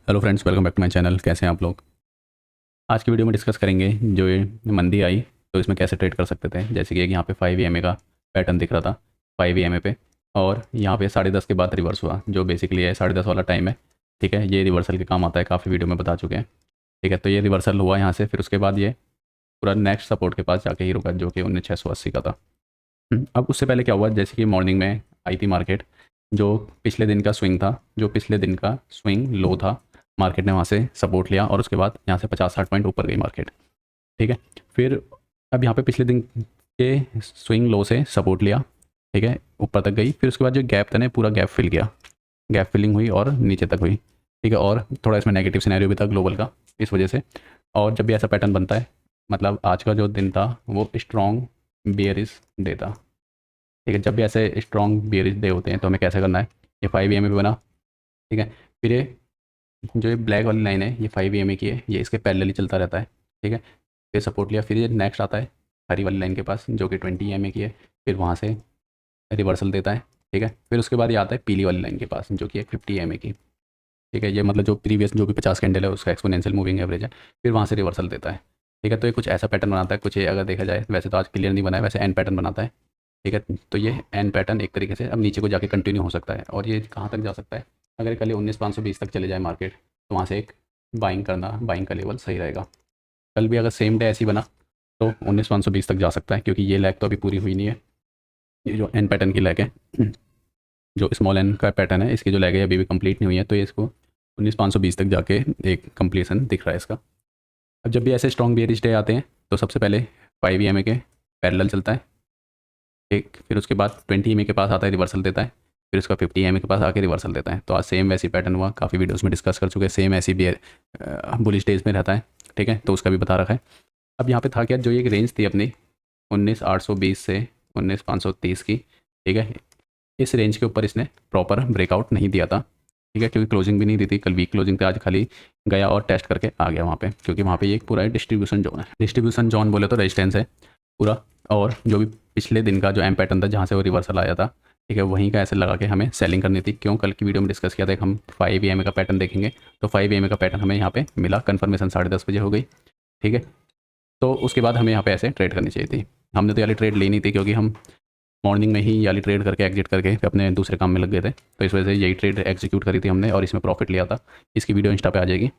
Hello friends, welcome back to my channel. कैसे हैं आप लोग। आज की वीडियो में डिस्कस करेंगे जो ये मंदी आई तो इसमें कैसे ट्रेड कर सकते थे। जैसे कि एक यहाँ पे 5 EMA का पैटर्न दिख रहा था 5 EMA पे, और यहाँ पे 10:30 के बाद रिवर्स हुआ जो बेसिकली है 10:30 वाला टाइम है। ठीक है, ये रिवर्सल के काम आता है, काफ़ी वीडियो में बता चुके हैं। ठीक है, तो ये रिवर्सल हुआ यहाँ से, फिर उसके बाद ये पूरा नेक्स्ट सपोर्ट के पास जाके ही रुका जो कि 19,680 का था। अब उससे पहले क्या हुआ, जैसे कि मॉर्निंग में आई थी मार्केट, जो पिछले दिन का स्विंग था, जो पिछले दिन का स्विंग लो था, मार्केट ने वहाँ से सपोर्ट लिया और उसके बाद यहाँ से 50-60 पॉइंट ऊपर गई मार्केट। ठीक है, फिर अब यहाँ पे पिछले दिन के स्विंग लो से सपोर्ट लिया, ठीक है, ऊपर तक गई। फिर उसके बाद जो गैप था ना, पूरा गैप फिल किया, गैप फिलिंग हुई और नीचे तक हुई। ठीक है, और थोड़ा इसमें नेगेटिव सिनेरियो भी था ग्लोबल का इस वजह से। और जब भी ऐसा पैटर्न बनता है, मतलब आज का जो दिन था वो स्ट्रॉन्ग बेयरिश डे था। ठीक है, जब भी ऐसे स्ट्रॉन्ग बेयरिश डे होते हैं तो हमें कैसे करना है, ये 5 EMA पे बना। ठीक है, फिर ये जो ये ब्लैक वाली लाइन है ये 5 EMA की है, ये इसके पैरेलल ही चलता रहता है। ठीक है, फिर सपोर्ट लिया, फिर ये नेक्स्ट आता है हरी वाली लाइन के पास जो कि 20 EMA की है, फिर वहाँ से रिवर्सल देता है। ठीक है, फिर उसके बाद ये आता है पीली वाली लाइन के पास जो कि है 50 EMA की। ठीक है, ये मतलब जो प्रीवियस जो भी 50 कैंडल है उसका एक्सपोनेंशियल मूविंग एवरेज है, फिर वहाँ से रिवर्सल देता है। ठीक है, तो ये कुछ ऐसा पैटर्न बनाता है, कुछ ये अगर देखा जाए, वैसे तो आज क्लियर नहीं बना है, वैसे एन पैटर्न बनाता है। ठीक है, तो ये एन पैटर्न एक तरीके से अब नीचे को जाके कंटिन्यू हो सकता है, और ये कहाँ तक जा सकता है, अगर कल 19,520 तक चले जाए मार्केट तो वहाँ से एक बाइंग करना, बाइंग का लेवल सही रहेगा। कल भी अगर सेम डे ऐसी बना तो 19,520 तक जा सकता है, क्योंकि ये लैग तो अभी पूरी हुई नहीं है। ये जो एन पैटर्न की लैग है, जो स्मॉल एन का पैटर्न है, इसकी जो लैग है अभी भी कंप्लीट नहीं हुई है, तो ये इसको 19,520 तक जाके एक कंप्लीसन दिख रहा है इसका। अब जब भी ऐसे स्ट्रॉन्ग बेयरिश डे आते हैं तो सबसे पहले 5 EMA के पैरेलल चलता है एक, फिर उसके बाद 20 EMA के पास आता है, रिवर्सल देता है, फिर उसका 50 EMA के पास आके रिवर्सल देता है। तो आज सेम वैसी पैटर्न हुआ, काफ़ी वीडियोस में डिस्कस कर चुके हैं, सेम ऐसी भी बुलिश डेज में रहता है। ठीक है, तो उसका भी बता रखा है। अब यहाँ पे था क्या, जो एक रेंज थी अपनी 19,820 से 19,530 की। ठीक है, इस रेंज के ऊपर इसने प्रॉपर ब्रेकआउट नहीं दिया था। ठीक है, क्योंकि क्लोजिंग भी नहीं दी थी, कल वीक क्लोजिंग पे, आज खाली गया और टेस्ट करके आ गया वहाँ पे, क्योंकि वहाँ पे ये एक पूरा डिस्ट्रीब्यूशन जोन है। डिस्ट्रीब्यूशन जोन बोले तो रेजिस्टेंस है पूरा, और जो भी पिछले दिन का जो एम पैटर्न था जहाँ से वो रिवर्सल आया था, ठीक है, वहीं का ऐसे लगा के हमें सेलिंग करनी थी। क्यों, कल की वीडियो में डिस्कस किया था कि हम 5 EMA का पैटर्न देखेंगे, तो 5 EMA का पैटर्न हमें यहाँ पे मिला, कन्फर्मेशन 10:30 बजे हो गई। ठीक है, तो उसके बाद हमें यहाँ पे ऐसे ट्रेड करनी चाहिए थी। हमने तो याली ट्रेड लेनी थी, क्योंकि हम मॉर्निंग में ही याली ट्रेड करके एग्जिट करके फिर अपने दूसरे काम में लग गए थे, तो इस वजह से यही ट्रेड एग्जीक्यूट करी थी हमने और इसमें प्रॉफिट लिया था। इसकी वीडियो इंस्टा पे आ जाएगी।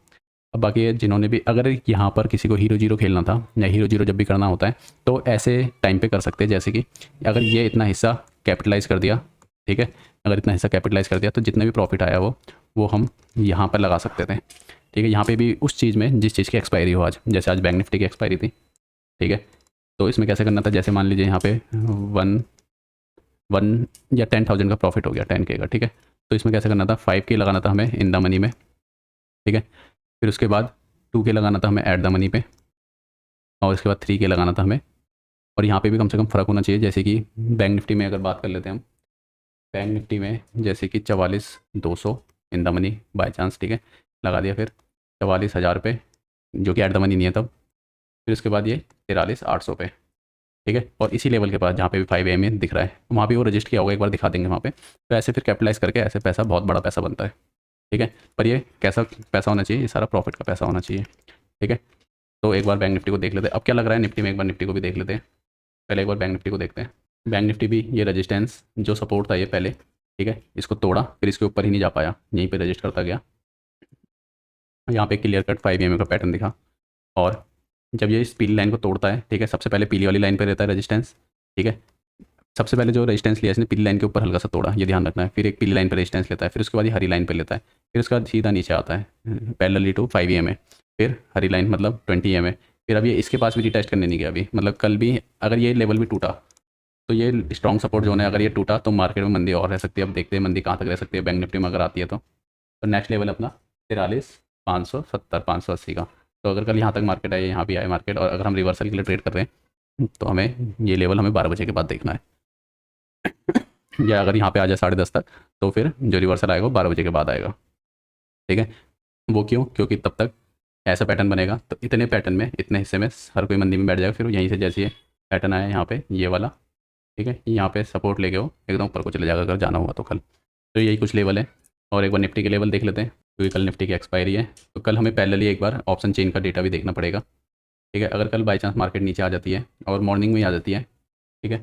अब बाकी ये जिन्होंने भी, अगर यहाँ पर किसी को हीरो जीरो खेलना था या हीरो जीरो जब भी करना होता है तो ऐसे टाइम पे कर सकते हैं, जैसे कि अगर ये इतना हिस्सा कैपिटलाइज कर दिया, ठीक है, अगर इतना हिस्सा कैपिटलाइज कर दिया तो जितना भी प्रॉफिट आया वो हम यहाँ पर लगा सकते थे। ठीक है, यहाँ पे भी उस चीज़ में जिस चीज़ की एक्सपायरी हो, आज जैसे आज बैंक निफ्टी की एक्सपायरी थी। ठीक है, तो इसमें कैसे करना था, जैसे मान लीजिए यहाँ पे वन वन या 10,000 का प्रॉफिट हो गया, 10K का। ठीक है, तो इसमें कैसे करना था, 5K लगाना था हमें इन द मनी में। ठीक है, फिर उसके बाद 2K लगाना था हमें एट द मनी पे, और उसके बाद 3K लगाना था हमें। और यहाँ पे भी कम से कम फ़र्क होना चाहिए, जैसे कि बैंक निफ्टी में अगर बात कर लेते हैं हम, बैंक निफ्टी में जैसे कि 44,200 in the money by chance, ठीक है, लगा दिया, फिर 44,000 पे जो कि एट द मनी नहीं है तब, फिर उसके बाद ये 43,800 पे। ठीक है, और इसी लेवल के पास जहाँ पे भी 5 EMA दिख रहा है वहाँ पे वो रजिस्टर किया होगा, एक बार दिखा देंगे वहाँ पे। तो ऐसे फिर कैपिटलाइज करके ऐसे पैसा, बहुत बड़ा पैसा बनता है। ठीक है, पर ये कैसा पैसा होना चाहिए, ये सारा प्रॉफिट का पैसा होना चाहिए। ठीक है, तो एक बार बैंक निफ्टी को देख लेते हैं, अब क्या लग रहा है निफ्टी में, एक बार निफ्टी को भी देख लेते हैं। पहले एक बार बैंक निफ्टी को देखते हैं। बैंक निफ्टी भी ये रजिस्टेंस जो सपोर्ट था ये पहले, ठीक है, इसको तोड़ा, फिर इसके ऊपर ही नहीं जा पाया, यहीं पर रजिस्ट करता गया। यहाँ पे क्लियर कट 5 EMA का पैटर्न दिखा, और जब ये इस पीली लाइन को तोड़ता है, ठीक है, सबसे पहले पीली वाली लाइन पे रहता है रेजिस्टेंस। ठीक है, सबसे पहले जो रेजिस्टेंस लिया इसने पीली लाइन के ऊपर हल्का सा तोड़ा, ये ध्यान रखना है, फिर एक पीली लाइन पर रेजिस्टेंस लेता है, फिर उसके बाद ये हरी लाइन पर लेता है, फिर उसके बाद सीधा नीचे आता है पैरेलली टू 5 EMA, फिर हरी लाइन मतलब 20 EMA, फिर अब ये इसके पास भी रिटेस्ट करने नहीं गया अभी, मतलब कल भी अगर ये लेवल भी टूटा तो ये स्ट्रॉन्ग सपोर्ट जोन है, अगर ये टूटा तो मार्केट में मंदी और रह सकती है। अब देखते हैं मंदी कहाँ तक रह सकती है बैंक निफ्टी में अगर आती है तो नेक्स्ट लेवल अपना 43,570 580 का। तो अगर कल यहाँ तक मार्केट आए, यहाँ भी आए मार्केट, और अगर हम रिवर्सल के लिए ट्रेड कर रहे हैं तो हमें ये लेवल हमें 12 बजे के बाद देखना है या अगर यहाँ पे आ जाए 10:30 तक तो फिर जो रिवर्सल आएगा वो 12 बजे के बाद आएगा। ठीक है, वो क्यों, क्योंकि तब तक ऐसा पैटर्न बनेगा, तो इतने पैटर्न में, इतने हिस्से में हर कोई मंदी में बैठ जाएगा, फिर यहीं से जैसे ये पैटर्न आया यहाँ पे ये वाला, ठीक है, यहाँ पे सपोर्ट लेके वो एकदम ऊपर को चले जाएगा अगर जाना हुआ तो कल। तो यही कुछ लेवल है, और एक बार निफ्टी के लेवल देख लेते हैं। क्योंकि कल निफ्टी की एक्सपायरी है, तो कल हमें पैरेलली एक बार ऑप्शन चेन का डेटा भी देखना पड़ेगा। ठीक है, अगर कल बाई चांस मार्केट नीचे आ जाती है और मॉर्निंग में ही आ जाती है, ठीक है,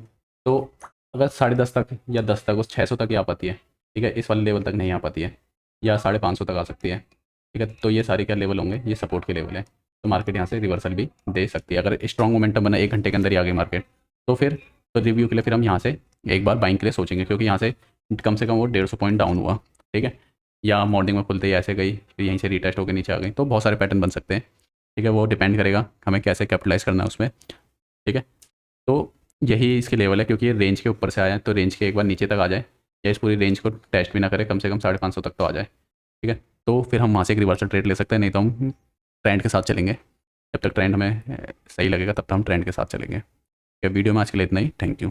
तो अगर 10:30 तक या 10 तक उस 600 तक ही आ पाती है, ठीक है, इस वाले लेवल तक नहीं आ पाती है, या 550 तक आ सकती है, ठीक है, तो ये सारे क्या लेवल होंगे, ये सपोर्ट के लेवल है। तो मार्केट यहाँ से रिवर्सल भी दे सकती है। अगर स्ट्रॉन्ग मोमेंटम बना 1 घंटे के अंदर ही आ गई मार्केट, तो फिर तो रिव्यू के लिए फिर हम यहाँ से एक बार बाइंग के लिए सोचेंगे, क्योंकि यहाँ से कम से कम वो 150 पॉइंट डाउन हुआ, ठीक है, या मॉर्निंग में खुलते ही ऐसे गई, फिर यहीं से रिटेस्ट होकर नीचे आ गई, तो बहुत सारे पैटर्न बन सकते हैं। ठीक है, वो डिपेंड करेगा हमें कैसे कैपिटलाइज करना है उसमें। ठीक है, तो यही इसके लेवल है, क्योंकि ये रेंज के ऊपर से आया है, तो रेंज के एक बार नीचे तक आ जाए या इस पूरी रेंज को टेस्ट भी ना करे, कम से कम 550 तक तो आ जाए, ठीक है, तो फिर हम वहाँ से एक रिवर्सल ट्रेड ले सकते हैं। नहीं तो हम ट्रेंड के साथ चलेंगे, जब तक ट्रेंड हमें सही लगेगा तब तक हम ट्रेंड के साथ चलेंगे। वीडियो में आज के लिए इतना ही। Thank you.